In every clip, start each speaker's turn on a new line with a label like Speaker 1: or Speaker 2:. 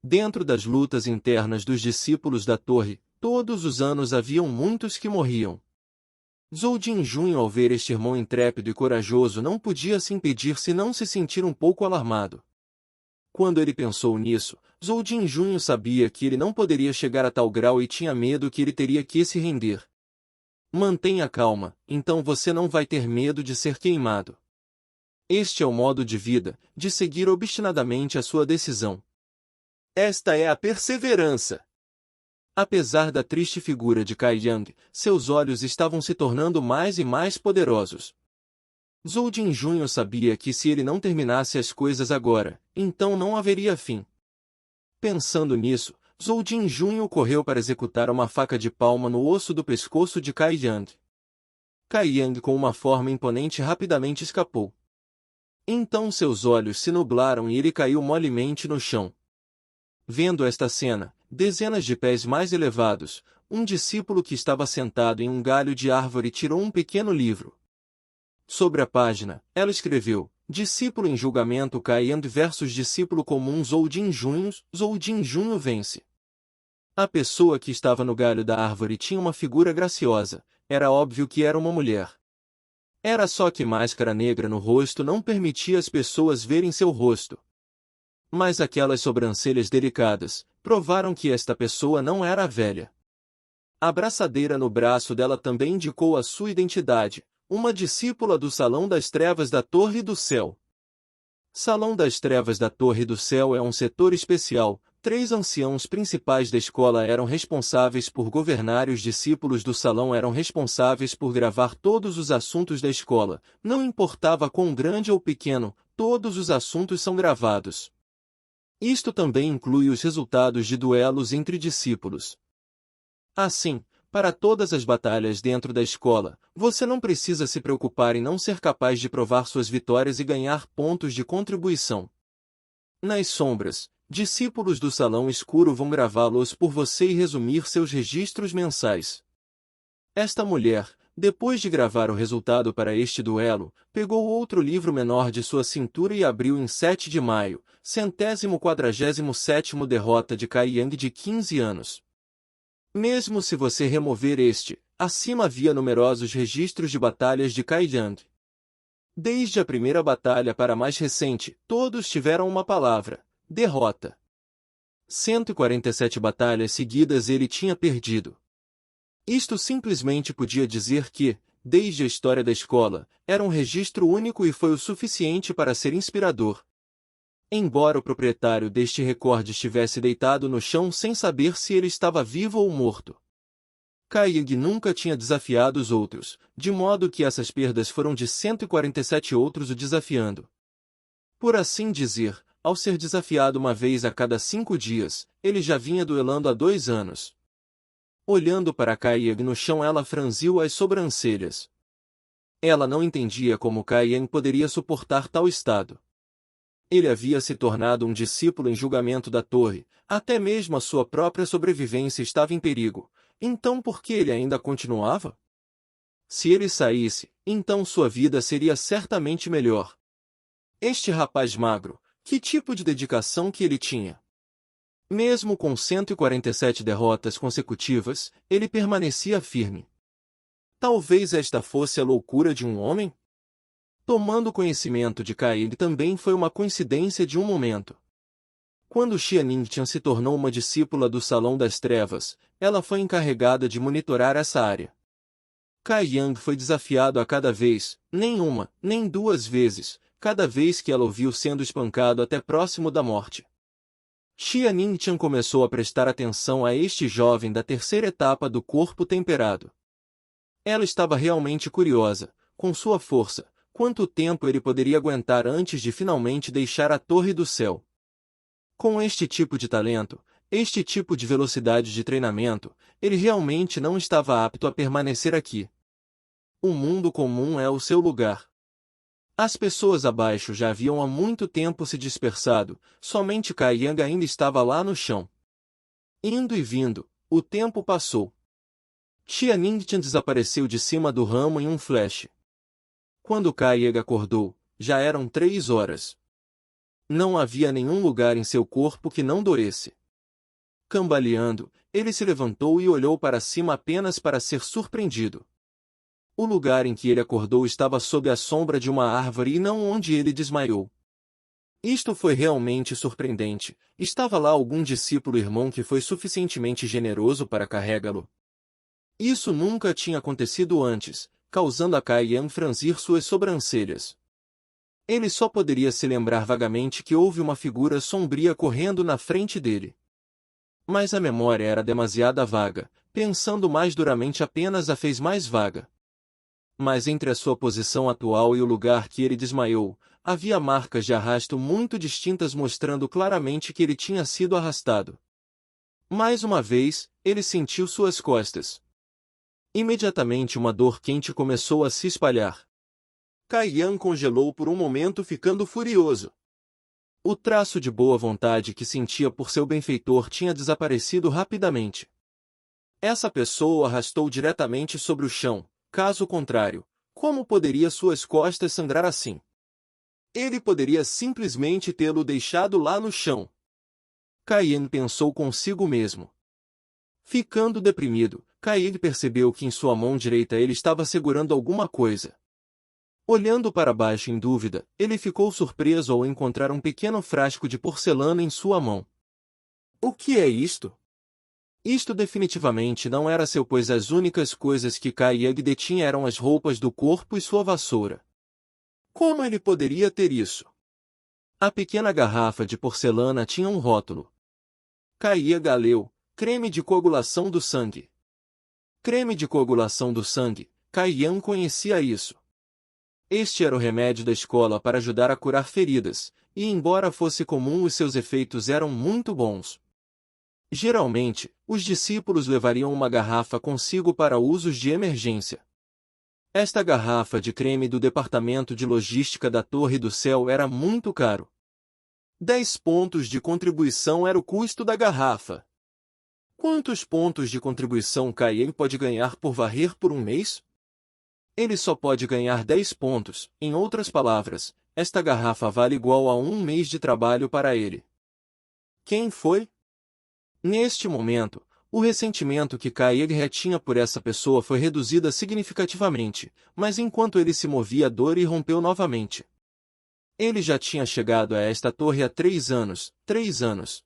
Speaker 1: Dentro das lutas internas dos discípulos da torre, todos os anos haviam muitos que morriam. Zhou Jinjun, ao ver este irmão intrépido e corajoso, não podia se impedir senão se sentir um pouco alarmado. Quando ele pensou nisso, Zhou Jinjun sabia que ele não poderia chegar a tal grau e tinha medo que ele teria que se render. Mantenha calma, então você não vai ter medo de ser queimado. Este é o modo de vida, de seguir obstinadamente a sua decisão. Esta é a perseverança. Apesar da triste figura de Cai Yang, seus olhos estavam se tornando mais e mais poderosos. Zhou Jinjun sabia que se ele não terminasse as coisas agora, então não haveria fim. Pensando nisso, Zhou Jinjun correu para executar uma faca de palma no osso do pescoço de Cai Yang. Cai Yang, com uma forma imponente, rapidamente escapou. Então seus olhos se nublaram e ele caiu molemente no chão. Vendo esta cena, dezenas de pés mais elevados, um discípulo que estava sentado em um galho de árvore tirou um pequeno livro. Sobre a página, ela escreveu: Discípulo em julgamento Cai Yang versus discípulo comum Zhou Jinjun vence. A pessoa que estava no galho da árvore tinha uma figura graciosa, era óbvio que era uma mulher. Era só que máscara negra no rosto não permitia as pessoas verem seu rosto. Mas aquelas sobrancelhas delicadas provaram que esta pessoa não era a velha. A braçadeira no braço dela também indicou a sua identidade, uma discípula do Salão das Trevas da Torre do Céu. Salão das Trevas da Torre do Céu é um setor especial. 3 anciãos principais da escola eram responsáveis por governar e os discípulos do salão eram responsáveis por gravar todos os assuntos da escola. Não importava quão grande ou pequeno, todos os assuntos são gravados. Isto também inclui os resultados de duelos entre discípulos. Assim, para todas as batalhas dentro da escola, você não precisa se preocupar em não ser capaz de provar suas vitórias e ganhar pontos de contribuição. Nas sombras, discípulos do Salão Escuro vão gravá-los por você e resumir seus registros mensais. Esta mulher, depois de gravar o resultado para este duelo, pegou outro livro menor de sua cintura e abriu em 7 de maio, 147º derrota de Cai Yang de 15 anos. Mesmo se você remover este, acima havia numerosos registros de batalhas de Cai Yang. Desde a primeira batalha para a mais recente, todos tiveram uma palavra: derrota. 147 batalhas seguidas ele tinha perdido. Isto simplesmente podia dizer que, desde a história da escola, era um registro único e foi o suficiente para ser inspirador. Embora o proprietário deste recorde estivesse deitado no chão sem saber se ele estava vivo ou morto. Cai Yang nunca tinha desafiado os outros, de modo que essas perdas foram de 147 outros o desafiando. Por assim dizer, ao ser desafiado uma vez a cada 5 dias, ele já vinha duelando há 2 anos. Olhando para Cai Yang no chão, ela franziu as sobrancelhas. Ela não entendia como Cai Yang poderia suportar tal estado. Ele havia se tornado um discípulo em julgamento da torre, até mesmo a sua própria sobrevivência estava em perigo, então por que ele ainda continuava? Se ele saísse, então sua vida seria certamente melhor. Este rapaz magro, que tipo de dedicação que ele tinha? Mesmo com 147 derrotas consecutivas, ele permanecia firme. Talvez esta fosse a loucura de um homem? Tomando conhecimento de Cai Yang também foi uma coincidência de um momento. Quando Xia Ningtian se tornou uma discípula do Salão das Trevas, ela foi encarregada de monitorar essa área. Cai Yang foi desafiado a cada vez, nem uma, nem 2 vezes, cada vez que ela o viu sendo espancado até próximo da morte. Xia Ningtian começou a prestar atenção a este jovem da terceira etapa do corpo temperado. Ela estava realmente curiosa, com sua força, quanto tempo ele poderia aguentar antes de finalmente deixar a Torre do Céu. Com este tipo de talento, este tipo de velocidade de treinamento, ele realmente não estava apto a permanecer aqui. O mundo comum é o seu lugar. As pessoas abaixo já haviam há muito tempo se dispersado, somente Cai Yang ainda estava lá no chão. Indo e vindo, o tempo passou. Xia Ningtian desapareceu de cima do ramo em um flash. Quando Cai Yang acordou, já eram 3 horas. Não havia nenhum lugar em seu corpo que não doesse. Cambaleando, ele se levantou e olhou para cima apenas para ser surpreendido. O lugar em que ele acordou estava sob a sombra de uma árvore e não onde ele desmaiou. Isto foi realmente surpreendente. Estava lá algum discípulo irmão que foi suficientemente generoso para carregá-lo? Isso nunca tinha acontecido antes, causando a Kai Yan franzir suas sobrancelhas. Ele só poderia se lembrar vagamente que houve uma figura sombria correndo na frente dele. Mas a memória era demasiado vaga, pensando mais duramente apenas a fez mais vaga. Mas entre a sua posição atual e o lugar que ele desmaiou, havia marcas de arrasto muito distintas mostrando claramente que ele tinha sido arrastado. Mais uma vez, ele sentiu suas costas. Imediatamente uma dor quente começou a se espalhar. Kai Yan congelou por um momento ficando furioso. O traço de boa vontade que sentia por seu benfeitor tinha desaparecido rapidamente. Essa pessoa o arrastou diretamente sobre o chão, caso contrário, como poderia suas costas sangrar assim? Ele poderia simplesmente tê-lo deixado lá no chão. Kai Yan pensou consigo mesmo. Ficando deprimido, Kai Yan percebeu que em sua mão direita ele estava segurando alguma coisa. Olhando para baixo em dúvida, ele ficou surpreso ao encontrar um pequeno frasco de porcelana em sua mão. O que é isto? Isto definitivamente não era seu, pois as únicas coisas que Kai Yan detinha eram as roupas do corpo e sua vassoura. Como ele poderia ter isso? A pequena garrafa de porcelana tinha um rótulo. Kai Yan leu: creme de coagulação do sangue. Creme de coagulação do sangue, Kai Yan conhecia isso. Este era o remédio da escola para ajudar a curar feridas, e embora fosse comum, os seus efeitos eram muito bons. Geralmente, os discípulos levariam uma garrafa consigo para usos de emergência. Esta garrafa de creme do departamento de logística da Torre do Céu era muito caro. 10 pontos de contribuição era o custo da garrafa. Quantos pontos de contribuição Kai Yan pode ganhar por varrer por um mês? Ele só pode ganhar 10 pontos, em outras palavras, esta garrafa vale igual a um mês de trabalho para ele. Quem foi? Neste momento, o ressentimento que Kai Yan tinha por essa pessoa foi reduzido significativamente, mas enquanto ele se movia a dor irrompeu novamente. Ele já tinha chegado a esta torre há 3 anos, 3 anos.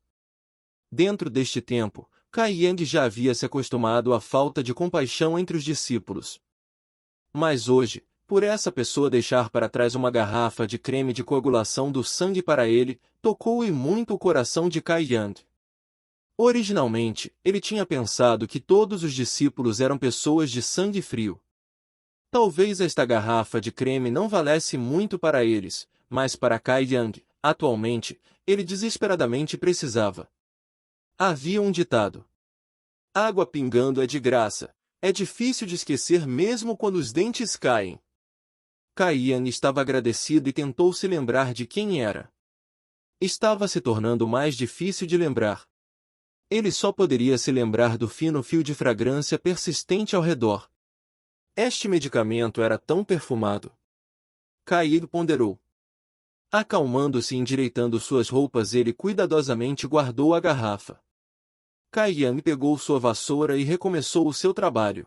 Speaker 1: Dentro deste tempo, Kai Yan já havia se acostumado à falta de compaixão entre os discípulos. Mas hoje, por essa pessoa deixar para trás uma garrafa de creme de coagulação do sangue para ele, tocou-e muito o coração de Kai Yan. Originalmente, ele tinha pensado que todos os discípulos eram pessoas de sangue frio. Talvez esta garrafa de creme não valesse muito para eles, mas para Kai Yan, atualmente, ele desesperadamente precisava. Havia um ditado: água pingando é de graça. É difícil de esquecer mesmo quando os dentes caem. Kai Yan estava agradecido e tentou se lembrar de quem era. Estava se tornando mais difícil de lembrar. Ele só poderia se lembrar do fino fio de fragrância persistente ao redor. Este medicamento era tão perfumado. Kai Yan ponderou. Acalmando-se e endireitando suas roupas, ele cuidadosamente guardou a garrafa. Kai Yan pegou sua vassoura e recomeçou o seu trabalho.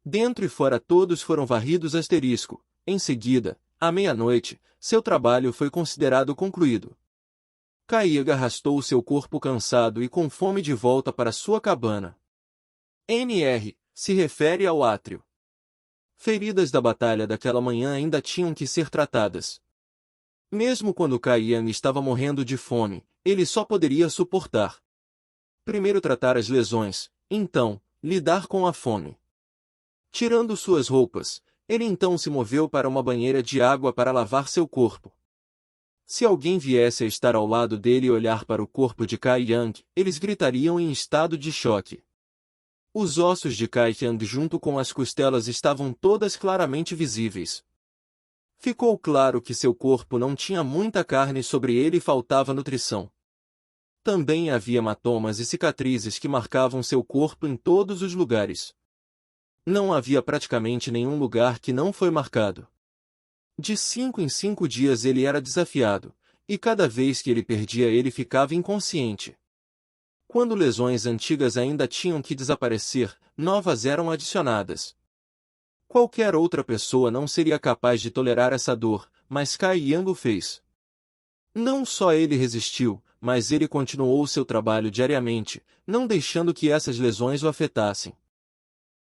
Speaker 1: Dentro e fora todos foram varridos asterisco. Em seguida, à meia-noite, seu trabalho foi considerado concluído. Kai Yan arrastou seu corpo cansado e com fome de volta para sua cabana. NR se refere ao átrio. Feridas da batalha daquela manhã ainda tinham que ser tratadas. Mesmo quando Kai Yan estava morrendo de fome, ele só poderia suportar. Primeiro tratar as lesões, então, lidar com a fome. Tirando suas roupas, ele então se moveu para uma banheira de água para lavar seu corpo. Se alguém viesse a estar ao lado dele e olhar para o corpo de Kai Yan, eles gritariam em estado de choque. Os ossos de Kai Yan junto com as costelas estavam todas claramente visíveis. Ficou claro que seu corpo não tinha muita carne sobre ele e faltava nutrição. Também havia hematomas e cicatrizes que marcavam seu corpo em todos os lugares. Não havia praticamente nenhum lugar que não foi marcado. De 5 em 5 dias ele era desafiado, e cada vez que ele perdia ele ficava inconsciente. Quando lesões antigas ainda tinham que desaparecer, novas eram adicionadas. Qualquer outra pessoa não seria capaz de tolerar essa dor, mas Cai Yang o fez. Não só ele resistiu, mas ele continuou seu trabalho diariamente, não deixando que essas lesões o afetassem.